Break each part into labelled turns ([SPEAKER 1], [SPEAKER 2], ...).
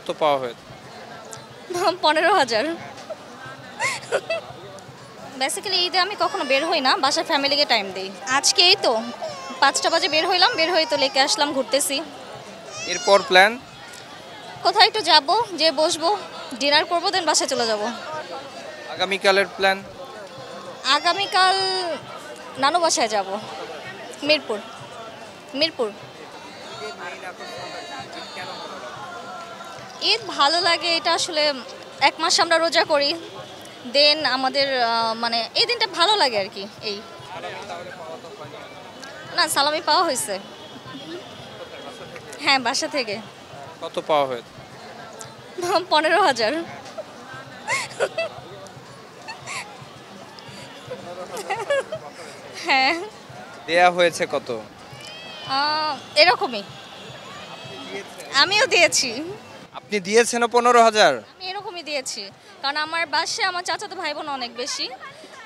[SPEAKER 1] কত পাওয়া হয়েছে?
[SPEAKER 2] 15,000। বেসিক্যালি ঈদে আমি কখনো বের হই না, বাসার ফ্যামিলিকে টাইম দিই। আজকে এই তো 5টা বাজে বের হইলাম, বের হয়ে তো লেকে আসলাম, ঘুরতেছি।
[SPEAKER 1] এরপর প্ল্যান?
[SPEAKER 2] কোথাও একটু যাব, যে বসবো, ডিনার করবো, দেন বাসায় চলে যাব।
[SPEAKER 1] আগামীকালের প্ল্যান?
[SPEAKER 2] আগামীকাল নানু বাসায় যাব, মিরপুর। মিরপুর ঈদ ভালো লাগে, এটা আসলে 1 মাস আমরা রোজা করি, দেন আমাদের মানে এই দিনটা ভালো লাগে আর কি। এই না, সালামি পাওয়া হয়েছে। হ্যাঁ, বাসা থেকে।
[SPEAKER 1] কত পাওয়া হয়েছে?
[SPEAKER 2] 15,000। হ্যাঁ,
[SPEAKER 1] দেয়া হয়েছে কত?
[SPEAKER 2] এরকমই। আমিও দিয়েছি।
[SPEAKER 1] আপনি দিয়েছেনও 15,000?
[SPEAKER 2] আমি এরকমই দিয়েছি, কারণ আমার বাসায় আমার চাচাতো ভাই বোন অনেক বেশি,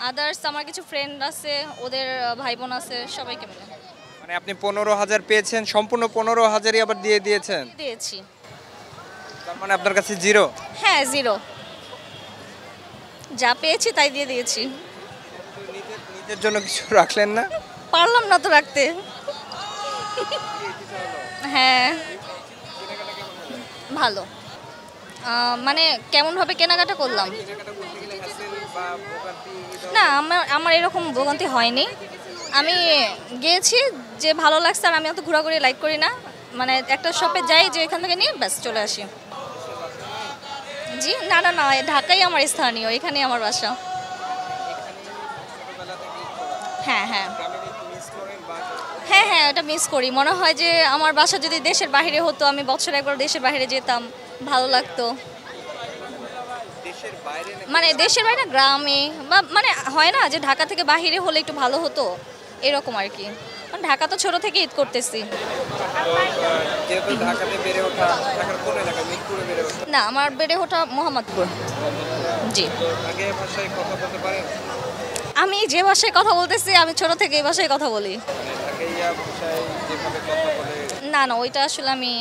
[SPEAKER 2] আদার্স আমার কিছু ফ্রেন্ড আছে, ওদের ভাই বোন আছে, সবাইকে মিলে
[SPEAKER 1] মানে আপনি 15,000 পেয়েছেন, সম্পূর্ণ 15,000ই আবার দিয়ে দিয়েছেন?
[SPEAKER 2] দিয়েছি।
[SPEAKER 1] তার মানে আপনার কাছে জিরো?
[SPEAKER 2] হ্যাঁ, জিরো। যা পেয়েছি তাই দিয়ে দিয়েছি।
[SPEAKER 1] নিজের জন্য কিছু রাখলেন না?
[SPEAKER 2] পারলাম না তো রাখতে। হ্যাঁ, ভালো। মানে কেমনভাবে কেনাকাটা করলাম? না, আমার এরকম ভোগান্তি হয়নি। আমি গিয়েছি, যে ভালো লাগছে, আর আমি অত ঘোরাঘুরি লাইক করি না, মানে একটা শপে যাই, যে এখান থেকে নিয়ে ব্যাস চলে আসি। জি, না না না, ঢাকাই আমার স্থানীয়, এখানেই আমার বাসা। হ্যাঁ হ্যাঁ হ্যাঁ হ্যাঁ, এটা মিস করি। মনে হয় যে আমার বাসা যদি দেশের বাইরে হতো, আমি বছরে একবার দেশের বাইরে যেতাম, ভালো লাগতো। মানে দেশের বাইরে, গ্রামে, বা মানে হয় না যে ঢাকা থেকে বাইরে হলে একটু ভালো হতো, এরকম আর কি। কারণ ঢাকা তো ছোট থেকে ঈদ করতেছি। না, আমার বেড়ে ওঠা মোহাম্মদপুর। জি। আমি যে ভাষায় কথা বলতেছি, আমি ছোট থেকে এই ভাষায় কথা বলি। না না, ওইটা আসলে আমি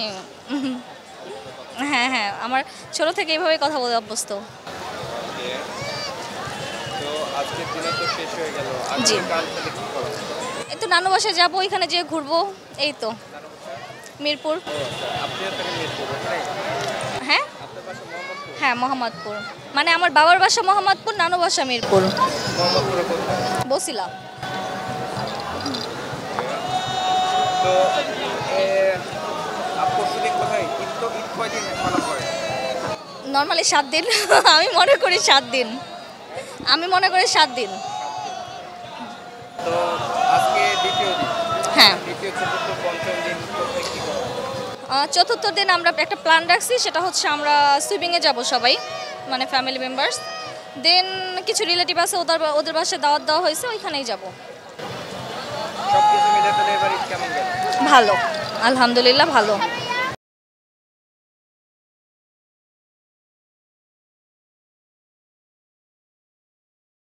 [SPEAKER 2] হ্যাঁ হ্যাঁ, আমার ছোট থেকে এইভাবে কথা বলে অভ্যস্ত। জি, এই তো নানু বাসায় যাবো, ওইখানে যেয়ে ঘুরবো, এই তো। মিরপুর। হ্যাঁ হ্যাঁ, মোহাম্মদপুর। মানে আমার বাবার বাসা মোহাম্মদপুর, নানু বাসা মিরপুর। বসিলা। নর্মালি 7 দিন। আমি মনে করি 7 দিন। আমি মনে করি 7 দিন।
[SPEAKER 1] তো আজকে দ্বিতীয় দিন।
[SPEAKER 2] হ্যাঁ,
[SPEAKER 1] দ্বিতীয়, চতুর্থ, পঞ্চম দিন কি করা হবে?
[SPEAKER 2] চতুর্থ দিন আমরা একটা প্ল্যান রাখছি, সেটা হচ্ছে আমরা সুইমিংয়ে যাব সবাই, মানে ফ্যামিলি মেম্বার্স। দেন কিছু রিলেটিভ আছে, ওদের বাসায় দাওয়াত দেওয়া হয়েছে, ওইখানেই যাব।
[SPEAKER 1] সবকিছু মিলে তাহলে এবার ঈদ কেমন গেল?
[SPEAKER 2] ভালো, আলহামদুলিল্লাহ ভালো।